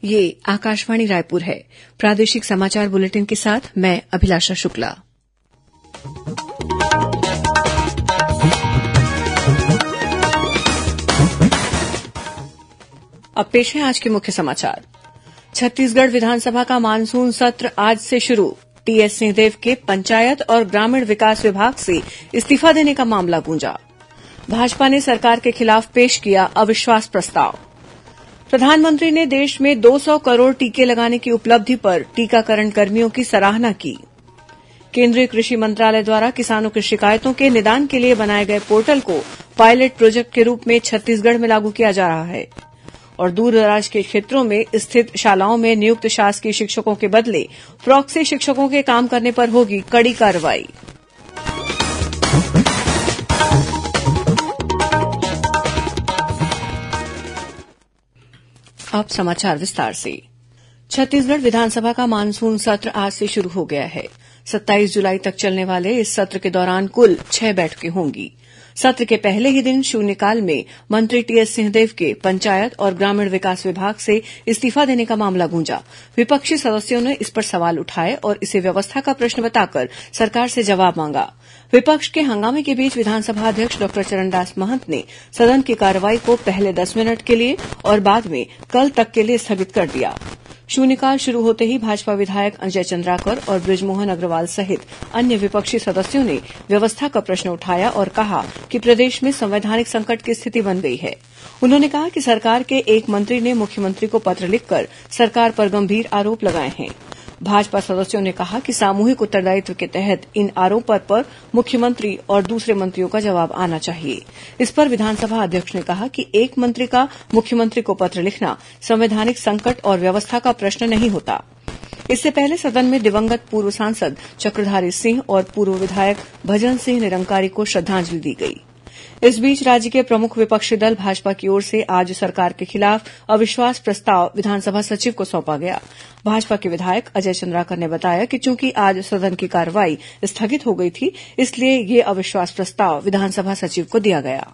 ये आकाशवाणी रायपुर है। प्रादेशिक समाचार बुलेटिन के साथ मैं अभिलाषा शुक्ला। अब पेश है आज के मुख्य समाचार। छत्तीसगढ़ विधानसभा का मानसून सत्र आज से शुरू। टीएस सिंहदेव के पंचायत और ग्रामीण विकास विभाग से इस्तीफा देने का मामला गूंजा। भाजपा ने सरकार के खिलाफ पेश किया अविश्वास प्रस्ताव। प्रधानमंत्री ने देश में 200 करोड़ टीके लगाने की उपलब्धि पर टीकाकरण कर्मियों की सराहना की। केंद्रीय कृषि मंत्रालय द्वारा किसानों की शिकायतों के निदान के लिए बनाए गए पोर्टल को पायलट प्रोजेक्ट के रूप में छत्तीसगढ़ में लागू किया जा रहा है। और दूर-दराज के क्षेत्रों में स्थित शालाओं में नियुक्त शासकीय शिक्षकों के बदले प्रॉक्सी शिक्षकों के काम करने पर होगी कड़ी कार्रवाई। अब समाचार विस्तार से। छत्तीसगढ़ विधानसभा का मानसून सत्र आज से शुरू हो गया है। 27 जुलाई तक चलने वाले इस सत्र के दौरान कुल 6 बैठकें होंगी। सत्र के पहले ही दिन शून्यकाल में मंत्री टीएस सिंहदेव के पंचायत और ग्रामीण विकास विभाग से इस्तीफा देने का मामला गूंजा। विपक्षी सदस्यों ने इस पर सवाल उठाए और इसे व्यवस्था का प्रश्न बताकर सरकार से जवाब मांगा। विपक्ष के हंगामे के बीच विधानसभा अध्यक्ष डॉ चरणदास महंत ने सदन की कार्रवाई को पहले 10 मिनट के लिए और बाद में कल तक के लिए स्थगित कर दिया। शून्यकाल शुरू होते ही भाजपा विधायक अजय चंद्राकर और बृजमोहन अग्रवाल सहित अन्य विपक्षी सदस्यों ने व्यवस्था का प्रश्न उठाया और कहा कि प्रदेश में संवैधानिक संकट की स्थिति बन गई है। उन्होंने कहा कि सरकार के एक मंत्री ने मुख्यमंत्री को पत्र लिखकर सरकार पर गंभीर आरोप लगाए हैं। भाजपा सदस्यों ने कहा कि सामूहिक उत्तरदायित्व के तहत इन आरोपों पर मुख्यमंत्री और दूसरे मंत्रियों का जवाब आना चाहिए। इस पर विधानसभा अध्यक्ष ने कहा कि एक मंत्री का मुख्यमंत्री को पत्र लिखना संवैधानिक संकट और व्यवस्था का प्रश्न नहीं होता। इससे पहले सदन में दिवंगत पूर्व सांसद चक्रधारी सिंह और पूर्व विधायक भजन सिंह निरंकारी को श्रद्धांजलि दी गई। इस बीच राज्य के प्रमुख विपक्षी दल भाजपा की ओर से आज सरकार के खिलाफ अविश्वास प्रस्ताव विधानसभा सचिव को सौंपा गया। भाजपा के विधायक अजय चंद्राकर ने बताया कि चूंकि आज सदन की कार्रवाई स्थगित हो गई थी, इसलिए यह अविश्वास प्रस्ताव विधानसभा सचिव को दिया गया।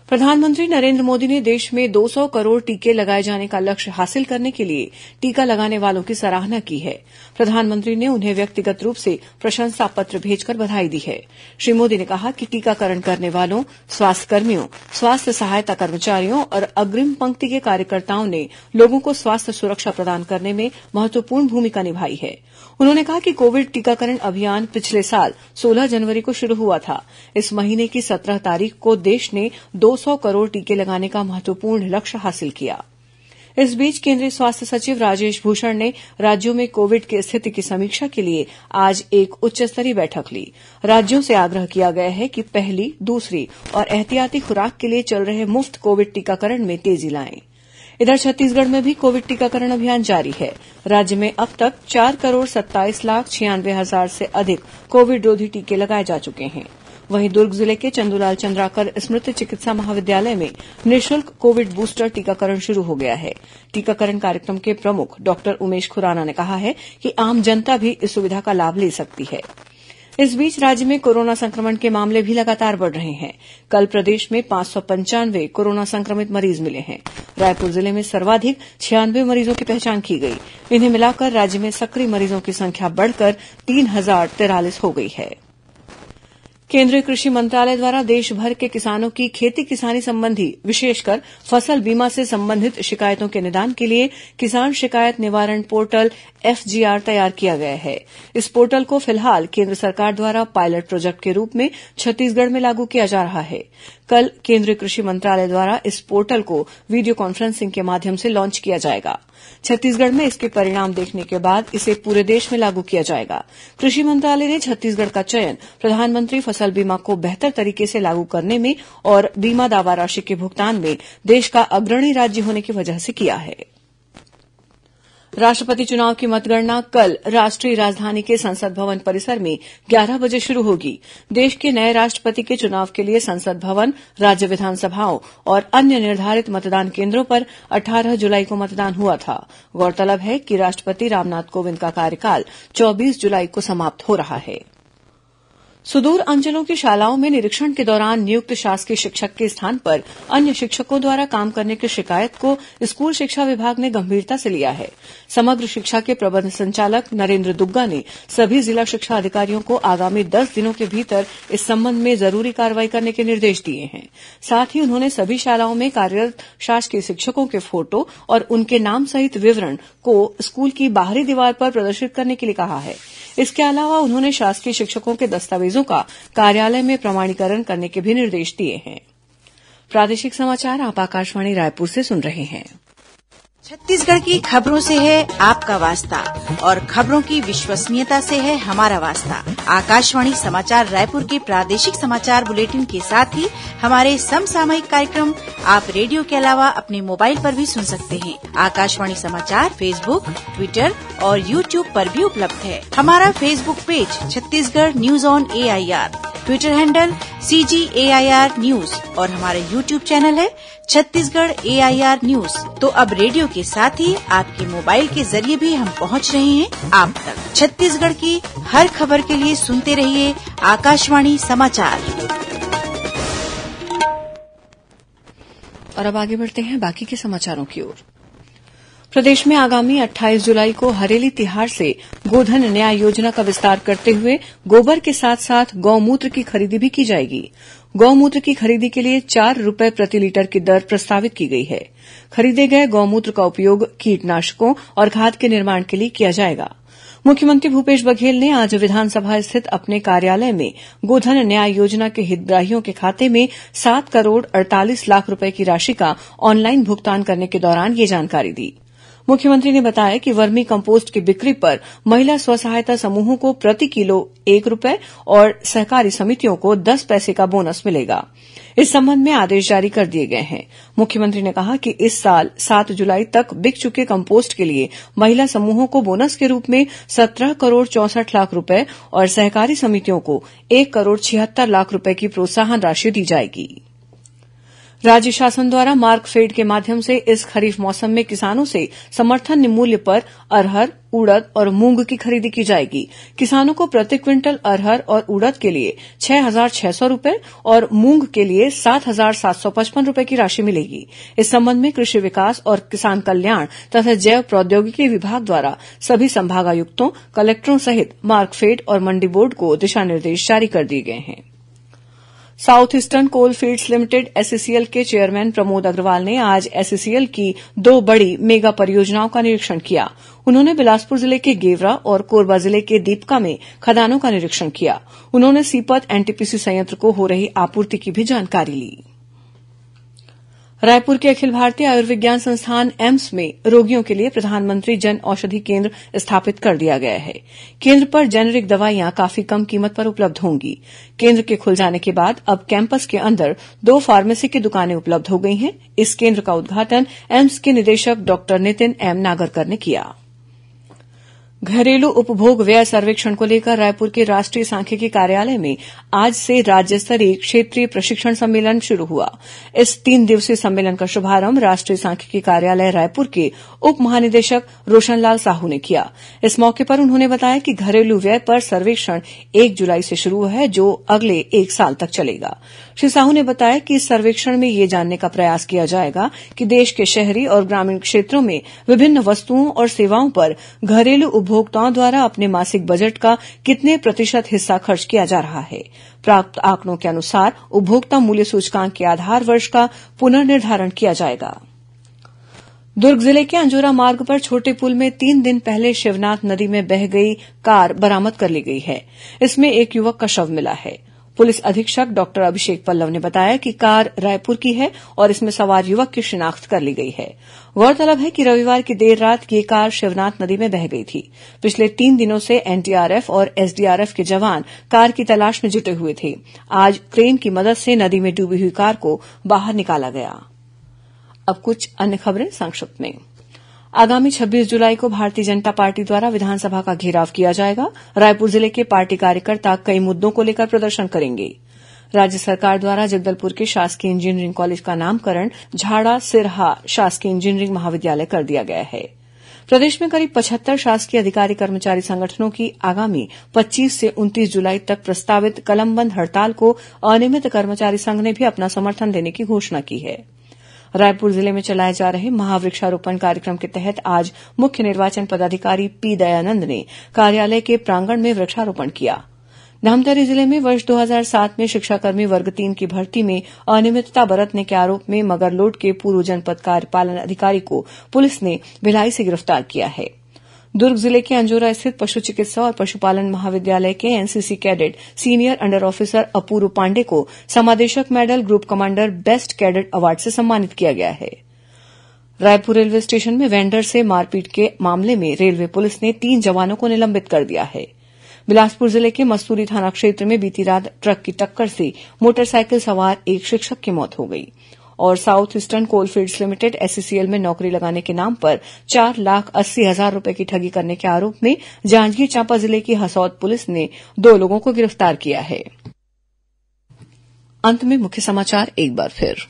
प्रधानमंत्री नरेंद्र मोदी ने देश में 200 करोड़ टीके लगाए जाने का लक्ष्य हासिल करने के लिए टीका लगाने वालों की सराहना की है। प्रधानमंत्री ने उन्हें व्यक्तिगत रूप से प्रशंसा पत्र भेजकर बधाई दी है। श्री मोदी ने कहा कि टीकाकरण करने वालों, स्वास्थ्यकर्मियों, स्वास्थ्य सहायता कर्मचारियों और अग्रिम पंक्ति के कार्यकर्ताओं ने लोगों को स्वास्थ्य सुरक्षा प्रदान करने में महत्वपूर्ण भूमिका निभाई है। उन्होंने कहा कि कोविड टीकाकरण अभियान पिछले साल 16 जनवरी को शुरू हुआ था। इस महीने की 17 तारीख को देश ने 200 करोड़ टीके लगाने का महत्वपूर्ण लक्ष्य हासिल किया। इस बीच केंद्रीय स्वास्थ्य सचिव राजेश भूषण ने राज्यों में कोविड की स्थिति की समीक्षा के लिए आज एक उच्च स्तरीय बैठक ली। राज्यों से आग्रह किया गया है कि पहली, दूसरी और एहतियाती खुराक के लिए चल रहे मुफ्त कोविड टीकाकरण में तेजी लाएं। इधर छत्तीसगढ़ में भी कोविड टीकाकरण अभियान जारी है। राज्य में अब तक 4 करोड़ 27 लाख 96 हजार से अधिक कोविड रोधी टीके लगाए जा चुके हैं। वहीं दुर्ग जिले के चंदूलाल चंद्राकर स्मृति चिकित्सा महाविद्यालय में निःशुल्क कोविड बूस्टर टीकाकरण शुरू हो गया है। टीकाकरण कार्यक्रम के प्रमुख डॉक्टर उमेश खुराना ने कहा है कि आम जनता भी इस सुविधा का लाभ ले सकती है। इस बीच राज्य में कोरोना संक्रमण के मामले भी लगातार बढ़ रहे हैं। कल प्रदेश में 595 कोरोना संक्रमित मरीज मिले हैं। रायपुर जिले में सर्वाधिक 96 मरीजों की पहचान की गई। इन्हें मिलाकर राज्य में सक्रिय मरीजों की संख्या बढ़कर 3043 हो गई है। केंद्रीय कृषि मंत्रालय द्वारा देश भर के किसानों की खेती किसानी संबंधी, विशेषकर फसल बीमा से संबंधित शिकायतों के निदान के लिए किसान शिकायत निवारण पोर्टल एफजीआर तैयार किया गया है। इस पोर्टल को फिलहाल केंद्र सरकार द्वारा पायलट प्रोजेक्ट के रूप में छत्तीसगढ़ में लागू किया जा रहा है। कल केंद्रीय कृषि मंत्रालय द्वारा इस पोर्टल को वीडियो कॉन्फ्रेंसिंग के माध्यम से लॉन्च किया जाएगा। छत्तीसगढ़ में इसके परिणाम देखने के बाद इसे पूरे देश में लागू किया जाएगा। कृषि मंत्रालय ने छत्तीसगढ़ का चयन प्रधानमंत्री फसल बीमा को बेहतर तरीके से लागू करने में और बीमा दावा राशि के भुगतान में देश का अग्रणी राज्य होने की वजह से किया है। राष्ट्रपति चुनाव की मतगणना कल राष्ट्रीय राजधानी के संसद भवन परिसर में 11 बजे शुरू होगी। देश के नए राष्ट्रपति के चुनाव के लिए संसद भवन, राज्य विधानसभाओं और अन्य निर्धारित मतदान केंद्रों पर 18 जुलाई को मतदान हुआ था। गौरतलब है कि राष्ट्रपति रामनाथ कोविंद का कार्यकाल 24 जुलाई को समाप्त हो रहा है। सुदूर अंचलों की शालाओं में निरीक्षण के दौरान नियुक्त शासकीय शिक्षक के स्थान पर अन्य शिक्षकों द्वारा काम करने की शिकायत को स्कूल शिक्षा विभाग ने गंभीरता से लिया है। समग्र शिक्षा के प्रबंध संचालक नरेन्द्र दुग्गा ने सभी जिला शिक्षा अधिकारियों को आगामी 10 दिनों के भीतर इस संबंध में जरूरी कार्रवाई करने के निर्देश दिए हैं। साथ ही उन्होंने सभी शालाओं में कार्यरत शासकीय शिक्षकों के फोटो और उनके नाम सहित विवरण को स्कूल की बाहरी दीवार पर प्रदर्शित करने के लिए कहा है। इसके अलावा उन्होंने शासकीय शिक्षकों के दस्तावेजों का कार्यालय में प्रमाणीकरण करने के भी निर्देश दिए हैं। प्रादेशिक समाचार आप आकाशवाणी रायपुर से सुन रहे हैं। छत्तीसगढ़ की खबरों से है आपका वास्ता और खबरों की विश्वसनीयता से है हमारा वास्ता। आकाशवाणी समाचार रायपुर के प्रादेशिक समाचार बुलेटिन के साथ ही हमारे समसामयिक कार्यक्रम आप रेडियो के अलावा अपने मोबाइल पर भी सुन सकते हैं। आकाशवाणी समाचार फेसबुक, ट्विटर और यूट्यूब पर भी उपलब्ध है। हमारा Facebook page Chhattisgarh news on AIR, Twitter handle CGAIR news और हमारा यूट्यूब चैनल है छत्तीसगढ़ AIR न्यूज। तो अब रेडियो के साथ ही आपके मोबाइल के जरिए भी हम पहुंच रहे हैं आप तक। छत्तीसगढ़ की हर खबर के लिए सुनते रहिए आकाशवाणी समाचार। और अब आगे बढ़ते हैं बाकी के समाचारों की ओर। प्रदेश में आगामी 28 जुलाई को हरेली तिहार से गोधन न्याय योजना का विस्तार करते हुए गोबर के साथ साथ गौमूत्र की खरीदी भी की जाएगी। गौमूत्र की खरीदी के लिए 4 रुपए प्रति लीटर की दर प्रस्तावित की गई है। खरीदे गए गौमूत्र का उपयोग कीटनाशकों और खाद के निर्माण के लिए किया जाएगा। मुख्यमंत्री भूपेश बघेल ने आज विधानसभा स्थित अपने कार्यालय में गोधन न्याय योजना के हितग्राहियों के खाते में 7 करोड़ 48 लाख रुपए की राशि का ऑनलाइन भुगतान करने के दौरान ये जानकारी दी। मुख्यमंत्री ने बताया कि वर्मी कम्पोस्ट की बिक्री पर महिला स्व सहायता समूहों को प्रति किलो 1 रुपए और सहकारी समितियों को 10 पैसे का बोनस मिलेगा। इस संबंध में आदेश जारी कर दिए गए हैं। मुख्यमंत्री ने कहा कि इस साल 7 जुलाई तक बिक चुके कम्पोस्ट के लिए महिला समूहों को बोनस के रूप में 17 करोड़ 64 लाख रुपए और सहकारी समितियों को 1 करोड़ 76 लाख रुपए की प्रोत्साहन राशि दी जाएगी। राज्य शासन द्वारा मार्कफेड के माध्यम से इस खरीफ मौसम में किसानों से समर्थन मूल्य पर अरहर, उड़द और मूंग की खरीदी की जाएगी। किसानों को प्रति क्विंटल अरहर और उड़द के लिए 6,600 रुपए और मूंग के लिए 7,755 रुपए की राशि मिलेगी। इस संबंध में कृषि विकास और किसान कल्याण तथा जैव प्रौद्योगिकी विभाग द्वारा सभी संभागायुक्तों, कलेक्टरों सहित मार्कफेड और मंडी बोर्ड को दिशा निर्देश जारी कर दिए गए हैं। साउथ ईस्टर्न कोल फील्ड्स लिमिटेड SECL के चेयरमैन प्रमोद अग्रवाल ने आज SECL की 2 बड़ी मेगा परियोजनाओं का निरीक्षण किया। उन्होंने बिलासपुर जिले के गेवरा और कोरबा जिले के दीपका में खदानों का निरीक्षण किया। उन्होंने सीपत NTPC संयंत्र को हो रही आपूर्ति की भी जानकारी ली। रायपुर के अखिल भारतीय आयुर्विज्ञान संस्थान एम्स में रोगियों के लिए प्रधानमंत्री जन औषधि केंद्र स्थापित कर दिया गया है। केंद्र पर जेनेरिक दवाइयां काफी कम कीमत पर उपलब्ध होंगी। केंद्र के खुल जाने के बाद अब कैंपस के अंदर 2 फार्मेसी की दुकानें उपलब्ध हो गई हैं। इस केंद्र का उद्घाटन एम्स के निदेशक डॉ नितिन M नागरकर ने किया। घरेलू उपभोग व्यय सर्वेक्षण को लेकर रायपुर के राष्ट्रीय सांख्यिकी कार्यालय में आज से राज्य स्तरीय क्षेत्रीय प्रशिक्षण सम्मेलन शुरू हुआ। इस 3 दिवसीय सम्मेलन का शुभारंभ राष्ट्रीय सांख्यिकी कार्यालय रायपुर के उप महानिदेशक रोशनलाल साहू ने किया। इस मौके पर उन्होंने बताया कि घरेलू व्यय पर सर्वेक्षण 1 जुलाई से शुरू है, जो अगले 1 साल तक चलेगा। श्री साहू ने बताया कि इस सर्वेक्षण में यह जानने का प्रयास किया जाएगा कि देश के शहरी और ग्रामीण क्षेत्रों में विभिन्न वस्तुओं और सेवाओं पर घरेलू उपभोक्ताओं द्वारा अपने मासिक बजट का कितने प्रतिशत हिस्सा खर्च किया जा रहा है। प्राप्त आंकड़ों के अनुसार उपभोक्ता मूल्य सूचकांक के आधार वर्ष का पुनर्निर्धारण किया जाएगा। दुर्ग जिले के अंजोरा मार्ग पर छोटे पुल में 3 दिन पहले शिवनाथ नदी में बह गई कार बरामद कर ली गई है। इसमें एक युवक का शव मिला है। पुलिस अधीक्षक डॉ अभिषेक पल्लव ने बताया कि कार रायपुर की है और इसमें सवार युवक की शिनाख्त कर ली गई है। गौरतलब है कि रविवार की देर रात ये कार शिवनाथ नदी में बह गई थी। पिछले 3 दिनों से NDRF और SDRF के जवान कार की तलाश में जुटे हुए थे। आज क्रेन की मदद से नदी में डूबी हुई कार को बाहर निकाला गया। अब कुछ अन्य खबरें संक्षिप्त में। आगामी 26 जुलाई को भारतीय जनता पार्टी द्वारा विधानसभा का घेराव किया जाएगा। रायपुर जिले के पार्टी कार्यकर्ता कई मुद्दों को लेकर प्रदर्शन करेंगे। राज्य सरकार द्वारा जगदलपुर के शासकीय इंजीनियरिंग कॉलेज का नामकरण झाड़ा सिरहा शासकीय इंजीनियरिंग महाविद्यालय कर दिया गया है। प्रदेश में करीब 75 शासकीय अधिकारी कर्मचारी संगठनों की आगामी 25 से 29 जुलाई तक प्रस्तावित कलमबंद हड़ताल को अनियमित कर्मचारी संघ ने भी अपना समर्थन देने की घोषणा की है। रायपुर जिले में चलाए जा रहे महावृक्षारोपण कार्यक्रम के तहत आज मुख्य निर्वाचन पदाधिकारी पी दयानंद ने कार्यालय के प्रांगण में वृक्षारोपण किया। धमतरी जिले में वर्ष 2007 में शिक्षाकर्मी वर्ग 3 की भर्ती में अनियमितता बरतने के आरोप में मगरलोड के पूर्व जनपद कार्यपालन अधिकारी को पुलिस ने भिलाई से गिरफ्तार किया है। दुर्ग जिले के अंजोरा स्थित पशु चिकित्सा और पशुपालन महाविद्यालय के NCC cadet senior under officer Apurva Pandey को समादेशक medal group commander best cadet award से सम्मानित किया गया है। रायपुर रेलवे स्टेशन में वेंडर से मारपीट के मामले में रेलवे पुलिस ने 3 जवानों को निलंबित कर दिया है। बिलासपुर जिले के मस्तूरी थाना क्षेत्र में बीती रात ट्रक की टक्कर से मोटरसाइकिल सवार एक शिक्षक की मौत हो गई और south eastern coalfields limited SECL में नौकरी लगाने के नाम पर 4,80,000 रुपए की ठगी करने के आरोप में जांजगीर चांपा जिले की हसौद पुलिस ने 2 लोगों को गिरफ्तार किया है। अंत में मुख्य समाचार एक बार फिर।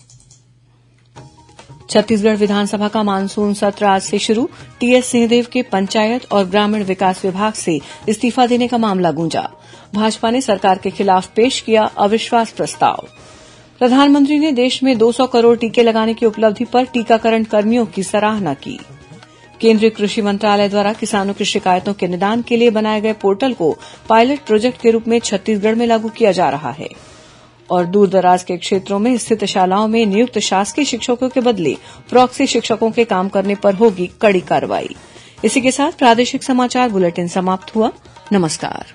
छत्तीसगढ़ विधानसभा का मानसून सत्र आज से शुरू। टीएस सिंहदेव के पंचायत और ग्रामीण विकास विभाग से इस्तीफा देने का मामला गूंजा। भाजपा ने सरकार के खिलाफ पेश किया अविश्वास प्रस्ताव। प्रधानमंत्री ने देश में 200 करोड़ टीके लगाने की उपलब्धि पर टीकाकरण कर्मियों की सराहना की। केंद्रीय कृषि मंत्रालय द्वारा किसानों की शिकायतों के निदान के लिए बनाए गए पोर्टल को पायलट प्रोजेक्ट के रूप में छत्तीसगढ़ में लागू किया जा रहा है। और दूरदराज के क्षेत्रों में स्थित शालाओं में नियुक्त शासकीय शिक्षकों के बदले प्रॉक्सी शिक्षकों के काम करने पर होगी कड़ी कार्रवाई। इसी के साथ प्रादेशिक समाचार बुलेटिन समाप्त हुआ। नमस्कार।